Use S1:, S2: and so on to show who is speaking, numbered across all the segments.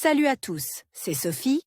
S1: Salut à tous, c'est Sophie.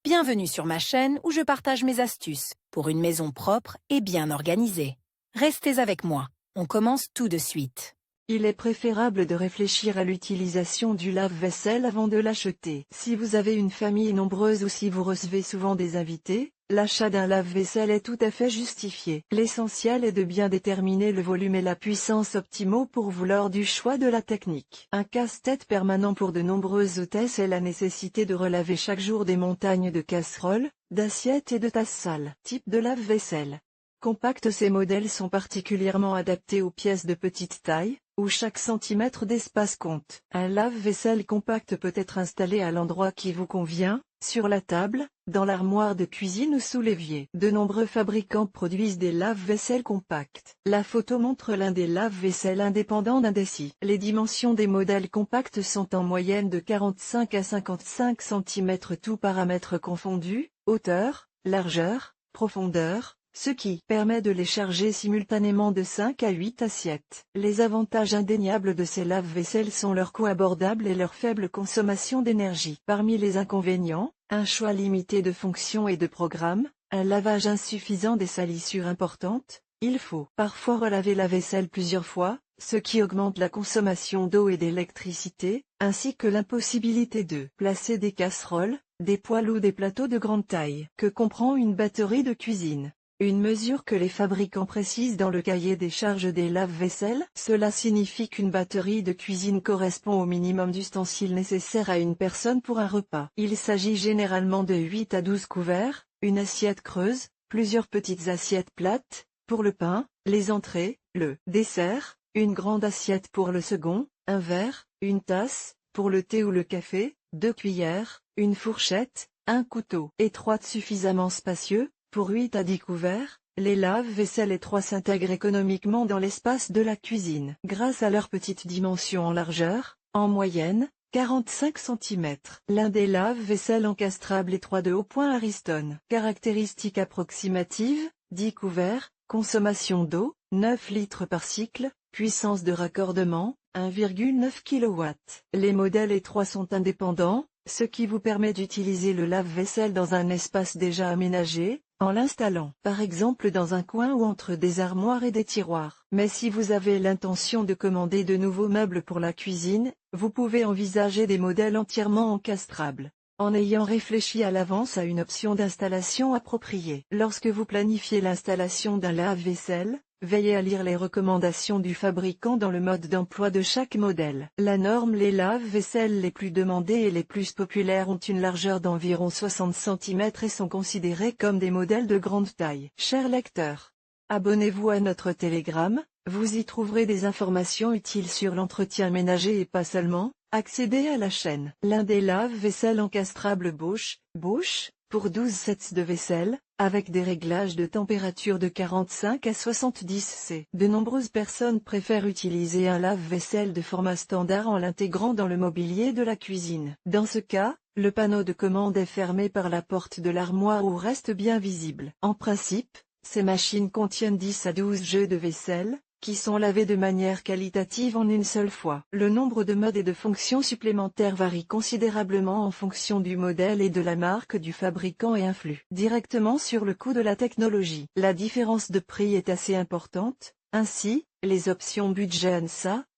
S1: Bienvenue sur ma chaîne où je partage mes astuces pour une maison propre et bien organisée. Restez avec moi, on commence tout de suite.
S2: Il est préférable de réfléchir à l'utilisation du lave-vaisselle avant de l'acheter. Si vous avez une famille nombreuse ou si vous recevez souvent des invités, l'achat d'un lave-vaisselle est tout à fait justifié. L'essentiel est de bien déterminer le volume et la puissance optimaux pour vous lors du choix de la technique. Un casse-tête permanent pour de nombreuses hôtesses est la nécessité de relaver chaque jour des montagnes de casseroles, d'assiettes et de tasses sales. Type de lave-vaisselle compact. Ces modèles sont particulièrement adaptés aux pièces de petite taille, où chaque centimètre d'espace compte. Un lave-vaisselle compact peut être installé à l'endroit qui vous convient, sur la table, dans l'armoire de cuisine ou sous l'évier. De nombreux fabricants produisent des lave-vaisselle compacts. La photo montre l'un des lave-vaisselle indépendants d'un Deci. Les dimensions des modèles compacts sont en moyenne de 45 à 55 cm tout paramètres confondus, hauteur, largeur, profondeur, ce qui permet de les charger simultanément de 5 à 8 assiettes. Les avantages indéniables de ces lave-vaisselle sont leur coût abordable et leur faible consommation d'énergie. Parmi les inconvénients, un choix limité de fonctions et de programmes, un lavage insuffisant des salissures importantes, il faut parfois relaver la vaisselle plusieurs fois, ce qui augmente la consommation d'eau et d'électricité, ainsi que l'impossibilité de placer des casseroles, des poêles ou des plateaux de grande taille. Que comprend une batterie de cuisine ? Une mesure que les fabricants précisent dans le cahier des charges des lave-vaisselle. Cela signifie qu'une batterie de cuisine correspond au minimum d'ustensiles nécessaires à une personne pour un repas. Il s'agit généralement de 8 à 12 couverts, une assiette creuse, plusieurs petites assiettes plates, pour le pain, les entrées, le dessert, une grande assiette pour le second, un verre, une tasse, pour le thé ou le café, 2 cuillères, une fourchette, un couteau. Étroite suffisamment spacieux, pour 8 à 10 couverts, les lave-vaisselle étroits s'intègrent économiquement dans l'espace de la cuisine. Grâce à leur petite dimension en largeur, en moyenne, 45 cm. L'un des lave-vaisselle encastrables étroits de Hautpoint Ariston. Caractéristiques approximatives, 10 couverts, consommation d'eau, 9 litres par cycle, puissance de raccordement, 1,9 kW. Les modèles étroits sont indépendants, ce qui vous permet d'utiliser le lave-vaisselle dans un espace déjà aménagé, en l'installant par exemple dans un coin ou entre des armoires et des tiroirs. Mais si vous avez l'intention de commander de nouveaux meubles pour la cuisine, vous pouvez envisager des modèles entièrement encastrables, en ayant réfléchi à l'avance à une option d'installation appropriée. Lorsque vous planifiez l'installation d'un lave-vaisselle, veillez à lire les recommandations du fabricant dans le mode d'emploi de chaque modèle. La norme. Les lave-vaisselle les plus demandés et les plus populaires ont une largeur d'environ 60 cm et sont considérés comme des modèles de grande taille. Chers lecteurs, abonnez-vous à notre Telegram, vous y trouverez des informations utiles sur l'entretien ménager et pas seulement. Accédez à la chaîne. L'un des lave-vaisselle encastrables Bosch, pour 12 sets de vaisselle, avec des réglages de température de 45 à 70 C. De nombreuses personnes préfèrent utiliser un lave-vaisselle de format standard en l'intégrant dans le mobilier de la cuisine. Dans ce cas, le panneau de commande est fermé par la porte de l'armoire ou reste bien visible. En principe, ces machines contiennent 10 à 12 jeux de vaisselle, qui sont lavés de manière qualitative en une seule fois. Le nombre de modes et de fonctions supplémentaires varie considérablement en fonction du modèle et de la marque du fabricant et influe directement sur le coût de la technologie. La différence de prix est assez importante, ainsi, les options budget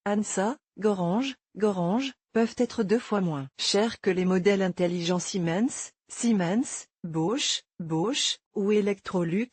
S2: ANSA, Gorange, peuvent être 2 fois moins chères que les modèles intelligents Siemens, Bosch, ou Electrolux.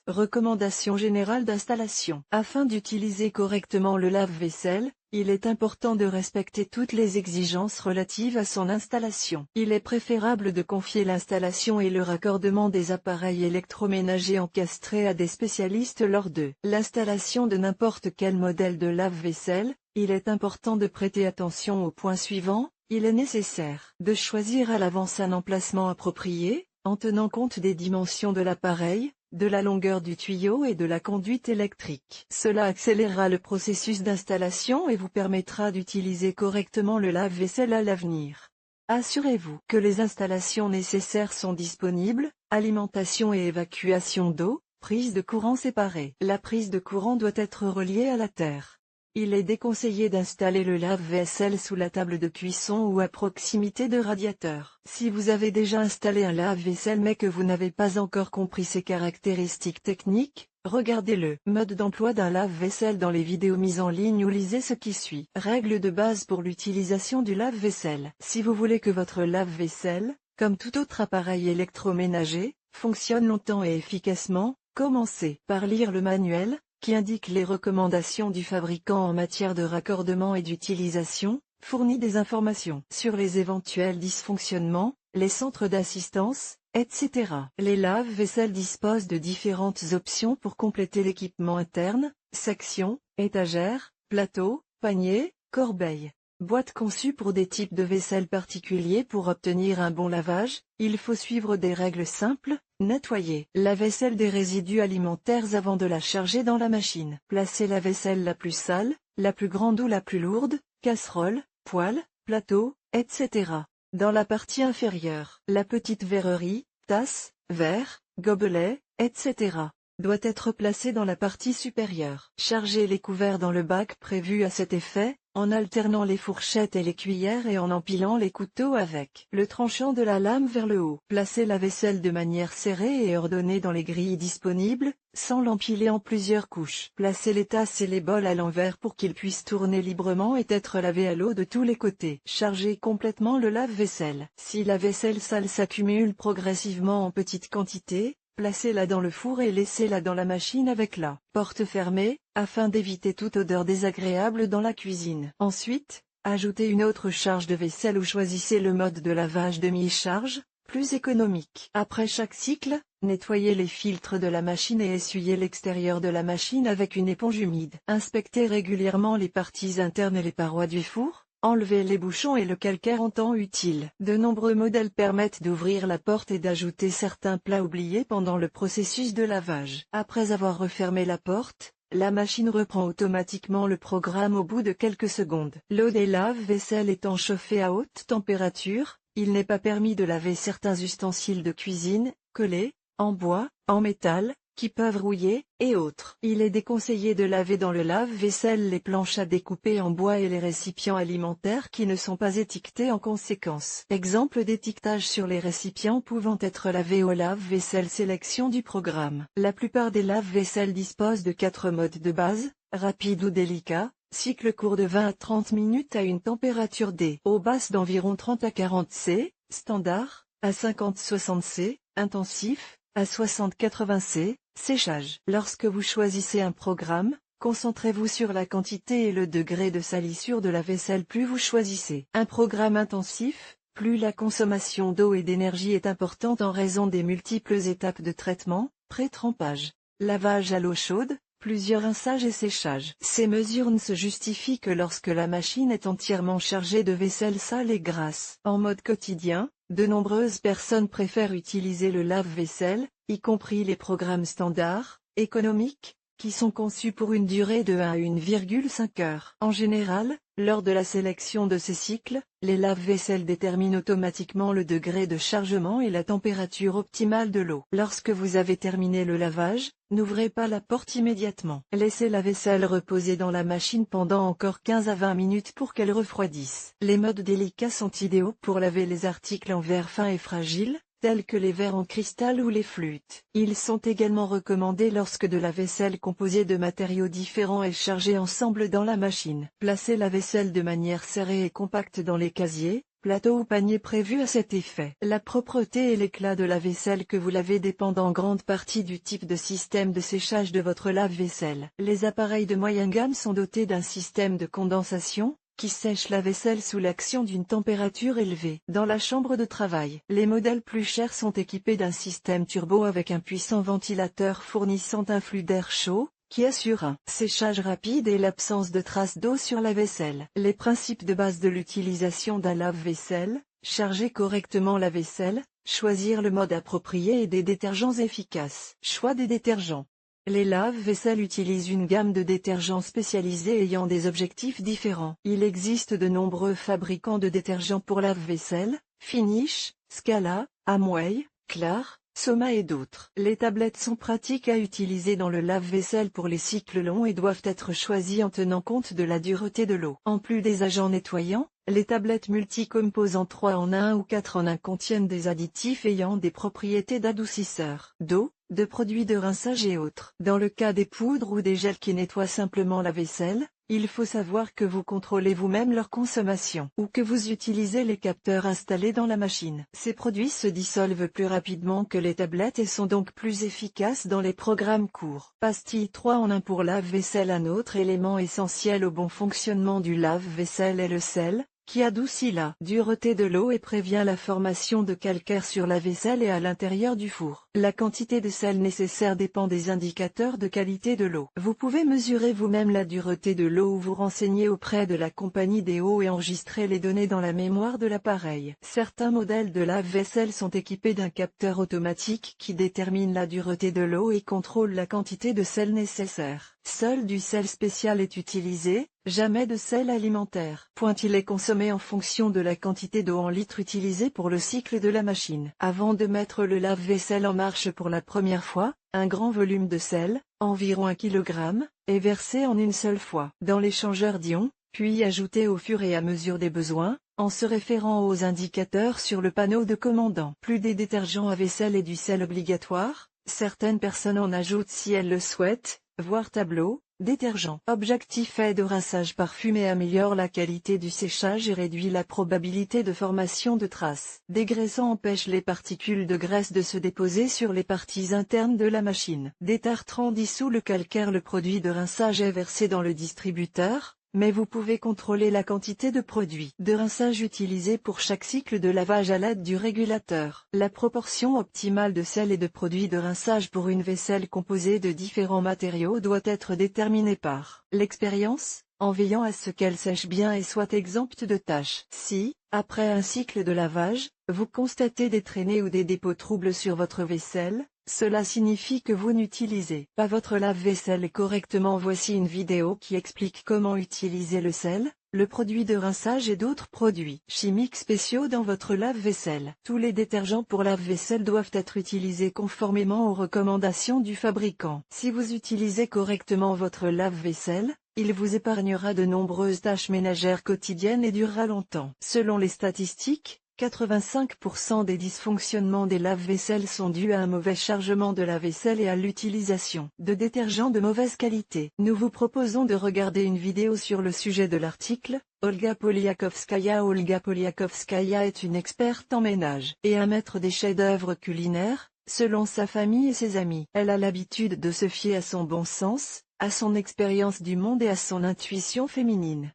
S2: Recommandation générale d'installation. Afin d'utiliser correctement le lave-vaisselle, il est important de respecter toutes les exigences relatives à son installation. Il est préférable de confier l'installation et le raccordement des appareils électroménagers encastrés à des spécialistes lors de l'installation de n'importe quel modèle de lave-vaisselle. Il est important de prêter attention aux points suivants. Il est nécessaire de choisir à l'avance un emplacement approprié, en tenant compte des dimensions de l'appareil, de la longueur du tuyau et de la conduite électrique. Cela accélérera le processus d'installation et vous permettra d'utiliser correctement le lave-vaisselle à l'avenir. Assurez-vous que les installations nécessaires sont disponibles, alimentation et évacuation d'eau, prise de courant séparée. La prise de courant doit être reliée à la terre. Il est déconseillé d'installer le lave-vaisselle sous la table de cuisson ou à proximité de radiateurs. Si vous avez déjà installé un lave-vaisselle mais que vous n'avez pas encore compris ses caractéristiques techniques, regardez le mode d'emploi d'un lave-vaisselle dans les vidéos mises en ligne ou lisez ce qui suit. Règles de base pour l'utilisation du lave-vaisselle. Si vous voulez que votre lave-vaisselle, comme tout autre appareil électroménager, fonctionne longtemps et efficacement, commencez par lire le manuel, qui indique les recommandations du fabricant en matière de raccordement et d'utilisation, fournit des informations sur les éventuels dysfonctionnements, les centres d'assistance, etc. Les lave-vaisselle disposent de différentes options pour compléter l'équipement interne, sections, étagères, plateaux, paniers, corbeilles. Boîte conçue pour des types de vaisselle particuliers. Pour obtenir un bon lavage, il faut suivre des règles simples. Nettoyer la vaisselle des résidus alimentaires avant de la charger dans la machine. Placez la vaisselle la plus sale, la plus grande ou la plus lourde, casserole, poêle, plateau, etc. dans la partie inférieure. La petite verrerie, tasse, verre, gobelet, etc. doit être placée dans la partie supérieure. Chargez les couverts dans le bac prévu à cet effet, en alternant les fourchettes et les cuillères et en empilant les couteaux avec le tranchant de la lame vers le haut. Placez la vaisselle de manière serrée et ordonnée dans les grilles disponibles, sans l'empiler en plusieurs couches. Placez les tasses et les bols à l'envers pour qu'ils puissent tourner librement et être lavés à l'eau de tous les côtés. Chargez complètement le lave-vaisselle. Si la vaisselle sale s'accumule progressivement en petite quantité, placez-la dans le four et laissez-la dans la machine avec la porte fermée, afin d'éviter toute odeur désagréable dans la cuisine. Ensuite, ajoutez une autre charge de vaisselle ou choisissez le mode de lavage demi-charge, plus économique. Après chaque cycle, nettoyez les filtres de la machine et essuyez l'extérieur de la machine avec une éponge humide. Inspectez régulièrement les parties internes et les parois du four. Enlevez les bouchons et le calcaire en temps utile. De nombreux modèles permettent d'ouvrir la porte et d'ajouter certains plats oubliés pendant le processus de lavage. Après avoir refermé la porte, la machine reprend automatiquement le programme au bout de quelques secondes. L'eau des lave-vaisselle étant chauffée à haute température, il n'est pas permis de laver certains ustensiles de cuisine, collés, en bois, en métal, qui peuvent rouiller, et autres. Il est déconseillé de laver dans le lave-vaisselle les planches à découper en bois et les récipients alimentaires qui ne sont pas étiquetés en conséquence. Exemple d'étiquetage sur les récipients pouvant être lavés au lave-vaisselle. Sélection du programme. La plupart des lave-vaisselle disposent de 4 modes de base, rapide ou délicat, cycle court de 20 à 30 minutes à une température D. Eau basse d'environ 30 à 40 C, standard, à 50-60 C, intensif, à 60-80 C, séchage. Lorsque vous choisissez un programme, concentrez-vous sur la quantité et le degré de salissure de la vaisselle. Plus vous choisissez un programme intensif, plus la consommation d'eau et d'énergie est importante en raison des multiples étapes de traitement, pré-trempage, lavage à l'eau chaude, plusieurs rinçages et séchages. Ces mesures ne se justifient que lorsque la machine est entièrement chargée de vaisselle sale et grasse. En mode quotidien, de nombreuses personnes préfèrent utiliser le lave-vaisselle, y compris les programmes standards, économiques, qui sont conçus pour une durée de 1 à 1,5 heures. En général, lors de la sélection de ces cycles, les lave-vaisselle déterminent automatiquement le degré de chargement et la température optimale de l'eau. Lorsque vous avez terminé le lavage, n'ouvrez pas la porte immédiatement. Laissez la vaisselle reposer dans la machine pendant encore 15 à 20 minutes pour qu'elle refroidisse. Les modes délicats sont idéaux pour laver les articles en verre fin et fragile, tels que les verres en cristal ou les flûtes. Ils sont également recommandés lorsque de la vaisselle composée de matériaux différents est chargée ensemble dans la machine. Placez la vaisselle de manière serrée et compacte dans les casiers, plateaux ou paniers prévus à cet effet. La propreté et l'éclat de la vaisselle que vous lavez dépendent en grande partie du type de système de séchage de votre lave-vaisselle. Les appareils de moyenne gamme sont dotés d'un système de condensation, qui sèche la vaisselle sous l'action d'une température élevée. Dans la chambre de travail, les modèles plus chers sont équipés d'un système turbo avec un puissant ventilateur fournissant un flux d'air chaud, qui assure un séchage rapide et l'absence de traces d'eau sur la vaisselle. Les principes de base de l'utilisation d'un lave-vaisselle: charger correctement la vaisselle, choisir le mode approprié et des détergents efficaces. Choix des détergents. Les lave-vaisselle utilisent une gamme de détergents spécialisés ayant des objectifs différents. Il existe de nombreux fabricants de détergents pour lave-vaisselle: Finish, Scala, Amway, Clar, Soma et d'autres. Les tablettes sont pratiques à utiliser dans le lave-vaisselle pour les cycles longs et doivent être choisies en tenant compte de la dureté de l'eau. En plus des agents nettoyants, les tablettes multicomposants 3 en 1 ou 4 en 1 contiennent des additifs ayant des propriétés d'adoucisseur d'eau, de produits de rinçage et autres. Dans le cas des poudres ou des gels qui nettoient simplement la vaisselle, il faut savoir que vous contrôlez vous-même leur consommation ou que vous utilisez les capteurs installés dans la machine. Ces produits se dissolvent plus rapidement que les tablettes et sont donc plus efficaces dans les programmes courts. Pastille 3 en 1 pour lave-vaisselle. Un autre élément essentiel au bon fonctionnement du lave-vaisselle est le sel, qui adoucit la dureté de l'eau et prévient la formation de calcaire sur la vaisselle et à l'intérieur du four. La quantité de sel nécessaire dépend des indicateurs de qualité de l'eau. Vous pouvez mesurer vous-même la dureté de l'eau ou vous renseigner auprès de la compagnie des eaux et enregistrer les données dans la mémoire de l'appareil. Certains modèles de lave-vaisselle sont équipés d'un capteur automatique qui détermine la dureté de l'eau et contrôle la quantité de sel nécessaire. Seul du sel spécial est utilisé, jamais de sel alimentaire. Il est consommé en fonction de la quantité d'eau en litres utilisée pour le cycle de la machine. Avant de mettre le lave-vaisselle en marche pour la première fois, un grand volume de sel, environ 1 kg, est versé en une seule fois dans l'échangeur d'ions, puis ajouté au fur et à mesure des besoins, en se référant aux indicateurs sur le panneau de commandant. Plus des détergents à vaisselle et du sel obligatoire, certaines personnes en ajoutent si elles le souhaitent. Voir tableau, détergent. Objectif est de rinçage parfumé améliore la qualité du séchage et réduit la probabilité de formation de traces. Dégraissant empêche les particules de graisse de se déposer sur les parties internes de la machine. Détartrant dissout le calcaire. Le produit de rinçage est versé dans le distributeur, mais vous pouvez contrôler la quantité de produit de rinçage utilisé pour chaque cycle de lavage à l'aide du régulateur. La proportion optimale de sel et de produits de rinçage pour une vaisselle composée de différents matériaux doit être déterminée par l'expérience, en veillant à ce qu'elle sèche bien et soit exempte de taches. Si, après un cycle de lavage, vous constatez des traînées ou des dépôts troubles sur votre vaisselle, cela signifie que vous n'utilisez pas votre lave-vaisselle correctement. Voici une vidéo qui explique comment utiliser le sel, le produit de rinçage et d'autres produits chimiques spéciaux dans votre lave-vaisselle. Tous les détergents pour lave-vaisselle doivent être utilisés conformément aux recommandations du fabricant. Si vous utilisez correctement votre lave-vaisselle, il vous épargnera de nombreuses tâches ménagères quotidiennes et durera longtemps. Selon les statistiques, 85% des dysfonctionnements des lave-vaisselles sont dus à un mauvais chargement de la vaisselle et à l'utilisation de détergents de mauvaise qualité. Nous vous proposons de regarder une vidéo sur le sujet de l'article. Olga Poliakovskaya. Olga Poliakovskaya est une experte en ménage et un maître des chefs-d'œuvre culinaires, selon sa famille et ses amis. Elle a l'habitude de se fier à son bon sens, à son expérience du monde et à son intuition féminine.